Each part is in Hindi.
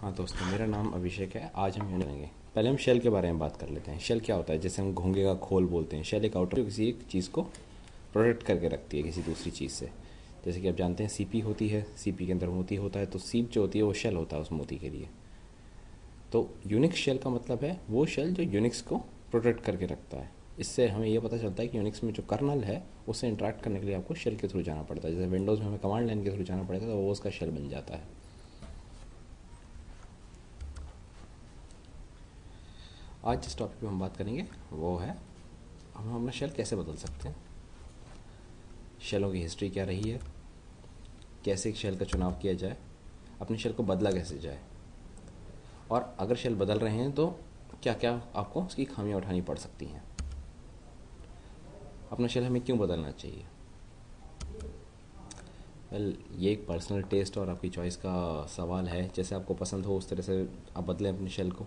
हाँ दोस्तों, मेरा नाम अभिषेक है। आज हम करेंगे, पहले हम शेल के बारे में बात कर लेते हैं। शेल क्या होता है? जैसे हम घोंगे का खोल बोलते हैं। शेल एक आउटर जो किसी एक चीज़ को प्रोटेक्ट करके रखती है किसी दूसरी चीज़ से। जैसे कि आप जानते हैं सीपी होती है, सीपी के अंदर मोती होता है, तो सीप जो होती है वो शेल होता है उस मोती के लिए। तो यूनिक्स शेल का मतलब है वो शेल जो यूनिक्स को प्रोटेक्ट करके रखता है। इससे हमें ये पता चलता है कि यूनिक्स में जो कर्नल है उससे इंटरेक्ट करने के लिए आपको शेल के थ्रू जाना पड़ता है। जैसे विंडोज़ में हमें कमांड लाइन के थ्रू जाना पड़ेगा तो वो उसका शेल बन जाता है। आज जिस टॉपिक पे हम बात करेंगे वो है हम अपना शेल कैसे बदल सकते हैं, शेलों की हिस्ट्री क्या रही है, कैसे एक शेल का चुनाव किया जाए, अपने शेल को बदला कैसे जाए, और अगर शेल बदल रहे हैं तो क्या क्या आपको उसकी खामियां उठानी पड़ सकती हैं। अपना शेल हमें क्यों बदलना चाहिए? ये एक पर्सनल टेस्ट और आपकी चॉइस का सवाल है। जैसे आपको पसंद हो उस तरह से आप बदलें अपने शेल को।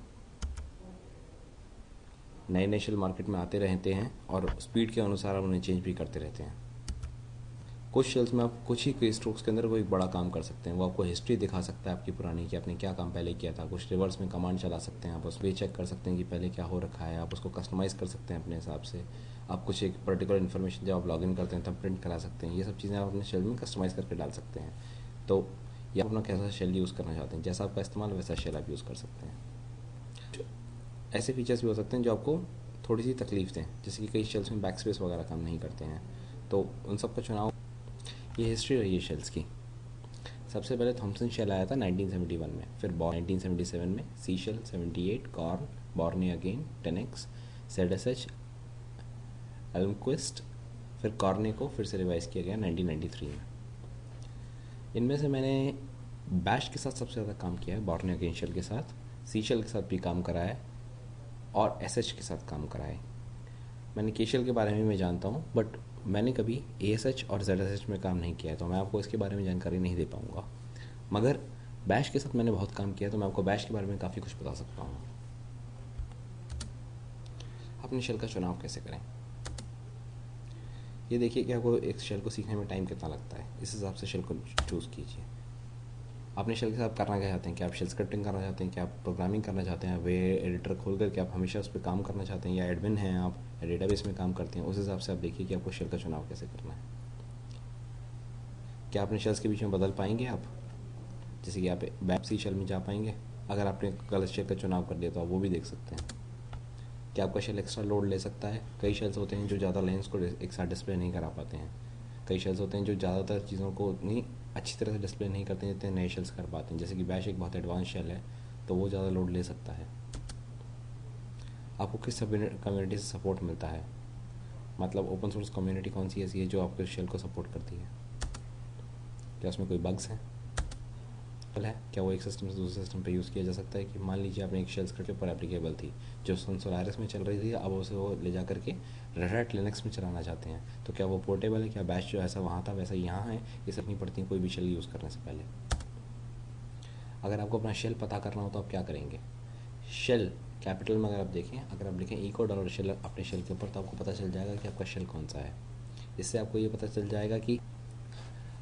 नए नए शेल मार्केट में आते रहते हैं और स्पीड के अनुसार आप उन्हें चेंज भी करते रहते हैं। कुछ शेल्स में आप कुछ ही स्ट्रोक्स के अंदर वो एक बड़ा काम कर सकते हैं। वो आपको हिस्ट्री दिखा सकता है आपकी पुरानी, कि आपने क्या काम पहले किया था। कुछ रिवर्स में कमांड चला सकते हैं, आप उस पर चेक कर सकते हैं कि पहले क्या हो रखा है। आप उसको कस्टमाइज़ कर सकते हैं अपने हिसाब से। आप कुछ एक पर्टिकुलर इन्फॉर्मेशन जब आप लॉगिन करते हैं तब प्रिंट करा सकते हैं। ये सब चीज़ें आप अपने शेल में कस्टमाइज़ करके डाल सकते हैं। तो या अपना कैसा शेल यूज़ करना चाहते हैं, जैसा आपका इस्तेमाल वैसा शेल आप यूज़ कर सकते हैं। ऐसे फीचर्स भी हो सकते हैं जो आपको थोड़ी सी तकलीफ दें, जैसे कि कई शेल्स में बैक स्पेस वगैरह काम नहीं करते हैं, तो उन सब का चुनाव। ये हिस्ट्री रही है शेल्स की। सबसे पहले थॉमसन शेल आया था 1971 में, फिर 1977 में C shell, 78 Korn, Bourne again, Tenex, ZSH, Almquist, फिर कॉर्ने को फिर से रिवाइज किया गया 1993 में। इनमें से मैंने बैश के साथ सबसे ज़्यादा काम किया है, बॉर्ने अगेन शेल के साथ। सी शेल के साथ भी काम करा है और SH के साथ काम करा है। मैंने के शेल के बारे में मैं जानता हूँ, बट मैंने कभी ASH और ZSH में काम नहीं किया है, तो मैं आपको इसके बारे में जानकारी नहीं दे पाऊँगा। मगर बैश के साथ मैंने बहुत काम किया, तो मैं आपको बैश के बारे में काफ़ी कुछ बता सकता हूँ। अपने शेल का चुनाव कैसे करें, ये देखिए कि आपको एक शेल को सीखने में टाइम कितना लगता है, इस हिसाब से शेल को चूज़ कीजिए। अपने शेल के साथ करना क्या चाहते हैं? कि आप शेल स्क्रिप्टिंग करना चाहते हैं, कि आप प्रोग्रामिंग करना चाहते हैं, वे एडिटर खोल कर के आप हमेशा उस पर काम करना चाहते हैं, या एडमिन हैं आप, या डेटाबेस में काम करते हैं। उस हिसाब से आप देखिए कि आपको शेल का चुनाव कैसे करना है। क्या अपने शेल्स के बीच में बदल पाएंगे आप? जैसे कि आप बैप सी शेल में जा पाएंगे? अगर आपने गलत शेल का चुनाव कर दिया तो आप वो भी देख सकते हैं। क्या आपका शेल एक्स्ट्रा लोड ले सकता है? कई शेल्स होते हैं जो ज़्यादा लाइन्स को एक साथ डिस्प्ले नहीं करा पाते हैं। कई शेल्स होते हैं जो ज़्यादातर चीज़ों को उतनी अच्छी तरह से डिस्प्ले नहीं करते हैं जितने नए शेल्स कर पाते हैं। जैसे कि बैश एक बहुत एडवांस शेल है, तो वो ज़्यादा लोड ले सकता है। आपको किस कम्युनिटी से सपोर्ट मिलता है? मतलब ओपन सोर्स कम्युनिटी कौन सी ऐसी है जो आपके शेल को सपोर्ट करती है? क्या उसमें कोई बग्स हैं? है क्या वो एक सिस्टम से दूसरे सिस्टम पे यूज़ किया जा सकता है? कि मान लीजिए आपने एक शेल स्क्रिप्ट के ऊपर एप्लीकेबल थी जो सन सोलारिस में चल रही थी, अब उसे वो ले जा करके रेड हैट लिनक्स में चलाना चाहते हैं, तो क्या वो पोर्टेबल है? क्या बैश जो ऐसा वहाँ था वैसा यहाँ है? ये सब नहीं पड़ती कोई भी शेल यूज़ करने से पहले। अगर आपको अपना शेल पता करना हो तो आप क्या करेंगे? शेल कैपिटल में अगर आप देखें, अगर आप लिखें $$ शेल अपने शेल के ऊपर, तो आपको पता चल जाएगा कि आपका शेल कौन सा है। इससे आपको ये पता चल जाएगा कि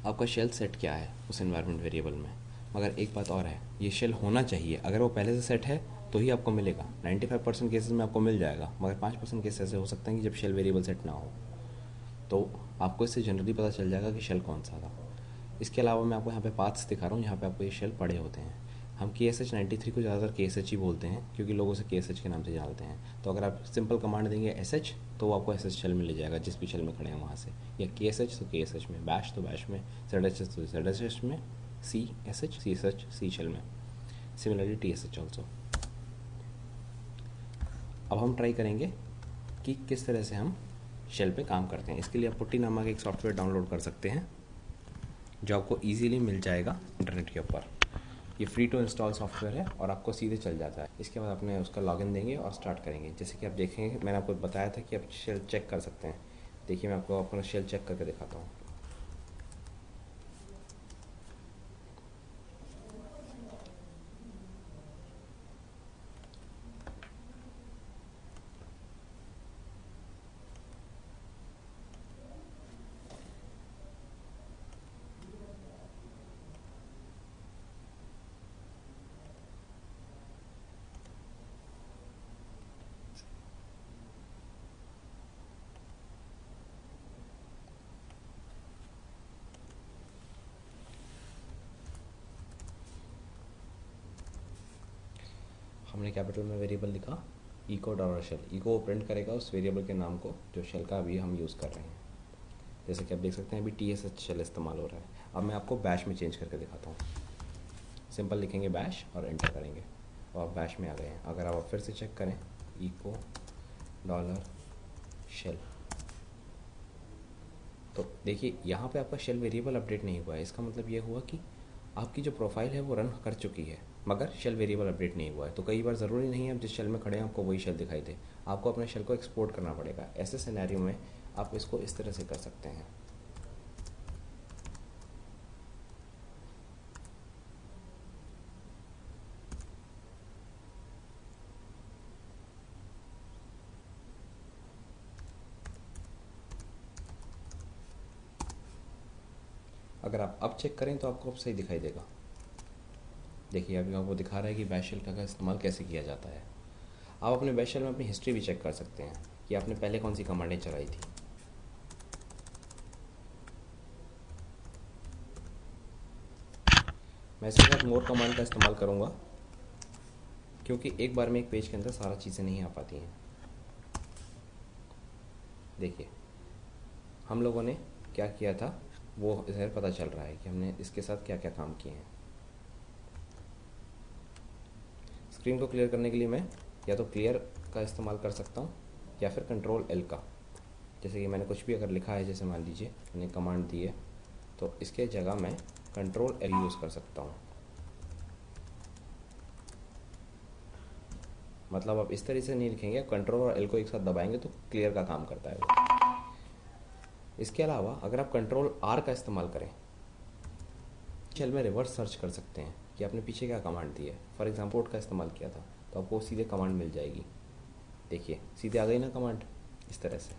आपका शेल सेट क्या है उस एनवायरनमेंट वेरिएबल में। मगर एक बात और है, ये शेल होना चाहिए। अगर वो पहले से सेट है तो ही आपको मिलेगा। 95% केसेस में आपको मिल जाएगा, मगर 5% केस ऐसे हो सकते हैं कि जब शेल वेरिएबल सेट ना हो, तो आपको इससे जनरली पता चल जाएगा कि शेल कौन सा था। इसके अलावा मैं आपको यहाँ पे पाथ्स दिखा रहा हूँ, यहाँ पे आपको ये शेल पड़े होते हैं। हम KSH93 को ज़्यादातर KSH ही बोलते हैं क्योंकि लोग उसे KSH के नाम से जानते हैं। तो अगर आप सिंपल कमांड देंगे SH, तो वो आपको SH शेल में ले जाएगा जिस भी शेल में खड़े हैं वहाँ से। या KSH तो KSH में, बैश तो बैश में, ZSH तो ZSH में, CSH CSH C शेल में, सिमिलरली TSH ऑल्सो। अब हम ट्राई करेंगे कि किस तरह से हम शेल पे काम करते हैं। इसके लिए आप पुट्टी नामक एक सॉफ्टवेयर डाउनलोड कर सकते हैं जो आपको ईजीली मिल जाएगा इंटरनेट के ऊपर। ये फ्री टू इंस्टॉल सॉफ्टवेयर है और आपको सीधे चल जाता है। इसके बाद अपने उसका लॉगिन देंगे और स्टार्ट करेंगे। जैसे कि आप देखेंगे, मैंने आपको बताया था कि आप शेल चेक कर सकते हैं। देखिए मैं आपको अपना शेल चेक करके दिखाता हूँ। हमने कैपिटल में वेरिएबल लिखा echo dollar shell, echo print करेगा उस वेरिएबल के नाम को जो शेल का अभी हम यूज़ कर रहे हैं। जैसे कि आप देख सकते हैं अभी TSH शेल इस्तेमाल हो रहा है। अब मैं आपको बैश में चेंज करके दिखाता हूँ। सिंपल लिखेंगे बैश और एंटर करेंगे और आप बैश में आ गए हैं। अगर आप फिर से चेक करें इको डॉलर शेल, तो देखिए यहाँ पे आपका शेल वेरिएबल अपडेट नहीं हुआ है। इसका मतलब ये हुआ कि आपकी जो प्रोफाइल है वो रन कर चुकी है मगर शेल वेरिएबल अपडेट नहीं हुआ है। तो कई बार ज़रूरी नहीं है आप जिस शेल में खड़े हैं आपको वही शेल दिखाई दे, आपको अपने शेल को एक्सपोर्ट करना पड़ेगा। ऐसे सिनेरियो में आप इसको इस तरह से कर सकते हैं। अगर आप अब चेक करें तो आपको अब सही दिखाई देगा। देखिए अभी आपको दिखा रहा है कि बैश शेल का इस्तेमाल कैसे किया जाता है। आप अपने बैश शेल में अपनी हिस्ट्री भी चेक कर सकते हैं कि आपने पहले कौन सी कमांडें चलाई थी। मैं इसके साथ मोर कमांड का इस्तेमाल करूँगा क्योंकि एक बार में एक पेज के अंदर सारा चीज़ें नहीं आ पाती हैं। देखिए हम लोगों ने क्या किया था वो इधर पता चल रहा है कि हमने इसके साथ क्या क्या काम किए हैं। स्क्रीन को क्लियर करने के लिए मैं या तो क्लियर का इस्तेमाल कर सकता हूँ या फिर Ctrl L का। जैसे कि मैंने कुछ भी अगर लिखा है, जैसे मान लीजिए मैंने कमांड दी है तो इसके जगह मैं Ctrl L यूज़ कर सकता हूँ। मतलब आप इस तरह से नहीं लिखेंगे, Ctrl और L को एक साथ दबाएंगे तो क्लियर का काम करता है वो। इसके अलावा अगर आप Ctrl R का इस्तेमाल करें, शेल में रिवर्स सर्च कर सकते हैं कि आपने पीछे क्या कमांड दी है। फॉर एग्जाम्पल पोर्ट का इस्तेमाल किया था तो आपको सीधे कमांड मिल जाएगी। देखिए सीधे आ गई ना कमांड इस तरह से।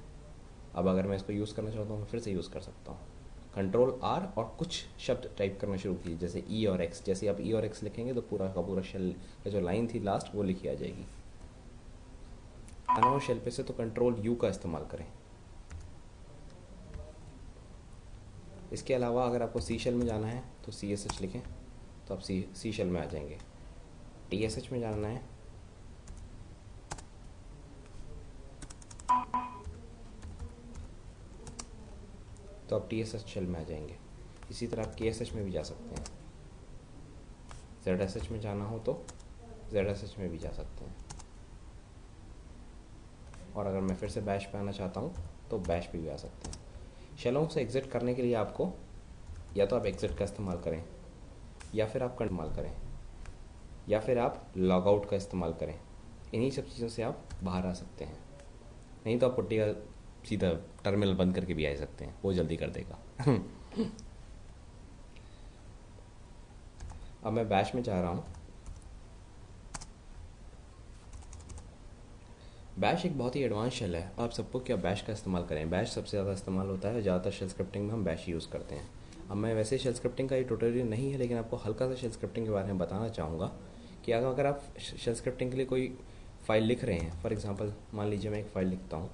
अब अगर मैं इसको यूज़ करना चाहता हूँ मैं फिर से यूज़ कर सकता हूँ Ctrl R और कुछ शब्द टाइप करना शुरू कीजिए, जैसे E और X। जैसे आप E और X लिखेंगे तो पूरा का पूरा शेल का जो लाइन थी लास्ट वो लिखी आ जाएगी। आना हो शेल पे से तो Ctrl U का इस्तेमाल करें। इसके अलावा अगर आपको C शेल में जाना है तो CSH लिखें तो आप C शेल में आ जाएंगे। TSH में जाना है तो आप TSH शेल में आ जाएंगे। इसी तरह आप KSH में भी जा सकते हैं। ZSH में जाना हो तो ZSH में भी जा सकते हैं। और अगर मैं फिर से बैश पे आना चाहता हूँ तो बैश पे भी आ सकते हैं। शेलों से एग्ज़िट करने के लिए आपको या तो आप एग्ज़िट का इस्तेमाल करें या फिर आप इस्तेमाल करें या फिर आप लॉग आउट का इस्तेमाल करें। इन्हीं सब चीज़ों से आप बाहर आ सकते हैं। नहीं तो आप पुट्टी का सीधा टर्मिनल बंद करके भी आ सकते हैं, वो जल्दी कर देगा। अब मैं बैश में जा रहा हूँ। बैश एक बहुत ही एडवांस शेल है। आप सबको क्या बैश का इस्तेमाल करें। बैश सबसे ज़्यादा इस्तेमाल होता है, ज़्यादातर शेल स्क्रिप्टिंग में हम बैश यूज़ करते हैं। अब मैं वैसे शेल स्क्रिप्टिंग का ये ट्यूटोरियल नहीं है, लेकिन आपको हल्का सा शेल स्क्रिप्टिंग के बारे में बताना चाहूँगा कि अगर आप शेल स्क्रिप्टिंग के लिए कोई फ़ाइल लिख रहे हैं, फॉर एग्ज़ाम्पल मान लीजिए मैं एक फ़ाइल लिखता हूँ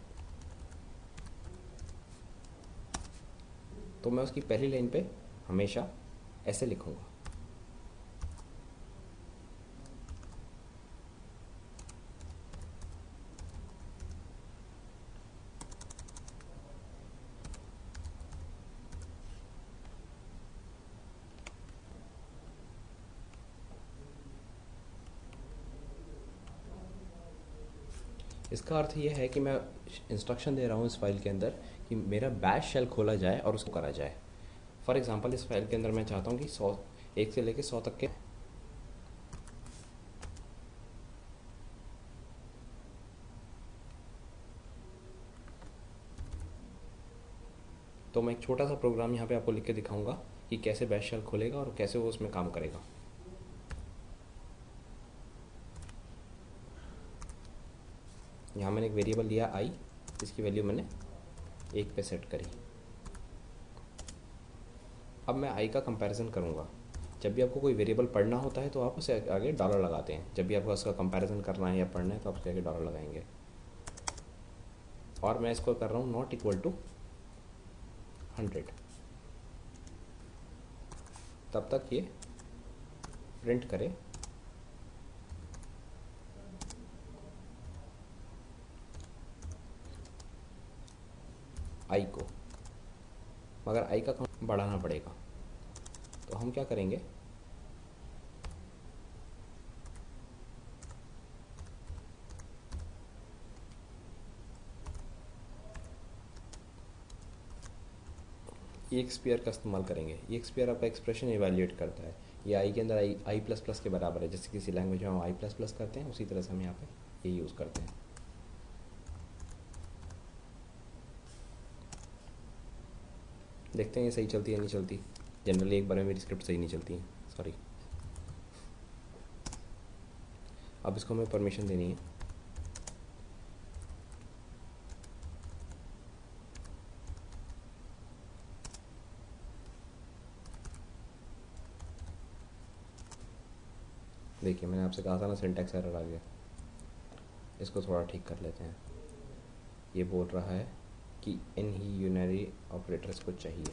तो मैं उसकी पहली लाइन पे हमेशा ऐसे लिखूँगा। इसका अर्थ ये है कि मैं इंस्ट्रक्शन दे रहा हूँ इस फाइल के अंदर कि मेरा बैश शेल खोला जाए और उसको करा जाए। फॉर एग्ज़ाम्पल इस फाइल के अंदर मैं चाहता हूँ कि 1 से लेकर 100 तक के, तो मैं एक छोटा सा प्रोग्राम यहाँ पे आपको लिख के दिखाऊंगा कि कैसे बैश शेल खोलेगा और कैसे वो उसमें काम करेगा। यहाँ मैंने एक वेरिएबल लिया आई, इसकी वैल्यू मैंने 1 पे सेट करी। अब मैं आई का कंपैरिजन करूँगा। जब भी आपको कोई वेरिएबल पढ़ना होता है तो आप उसे आगे डॉलर लगाते हैं। जब भी आपको उसका कंपैरिजन करना है या पढ़ना है तो आप उसके आगे डॉलर लगाएंगे। और मैं इसको कर रहा हूँ नॉट इक्वल टू 100। तब तक ये प्रिंट करे मगर आई का काउंट बढ़ाना पड़ेगा। तो हम क्या करेंगे, ई एक्सपीआर का इस्तेमाल करेंगे। ई एक्सपीआर आपका एक्सप्रेशन इवेल्युएट करता है, ये आई के अंदर आई प्लस प्लस के बराबर है। जैसे किसी लैंग्वेज में हम आई प्लस प्लस करते हैं, उसी तरह से हम यहाँ पे ये यूज़ करते हैं। देखते हैं ये सही चलती है नहीं चलती। जनरली एक बार में मेरी स्क्रिप्ट सही नहीं चलती है, सॉरी। अब इसको हमें परमिशन देनी है। देखिए मैंने आपसे कहा था ना सिंटैक्स एरर आ गया। इसको थोड़ा ठीक कर लेते हैं। ये बोल रहा है कि इन ही यूनरी ऑपरेटर्स को चाहिए।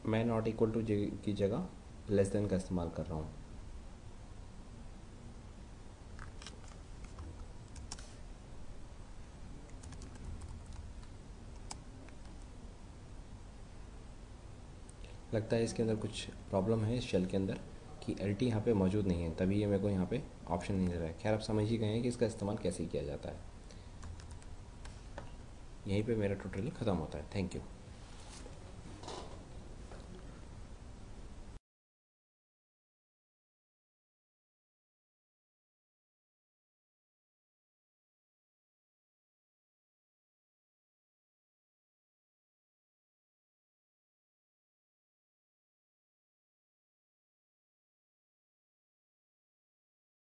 मैं नॉट इक्वल टू की जगह लेस देन का इस्तेमाल कर रहा हूँ। लगता है इसके अंदर कुछ प्रॉब्लम है इस शेल के अंदर कि एल टी यहाँ पर मौजूद नहीं है, तभी ये मेरे को यहाँ पे ऑप्शन नहीं दे रहा है। खैर आप समझ ही गए हैं कि इसका इस्तेमाल कैसे किया जाता है। यहीं पे मेरा ट्यूटोरियल ख़त्म होता है। Thank you.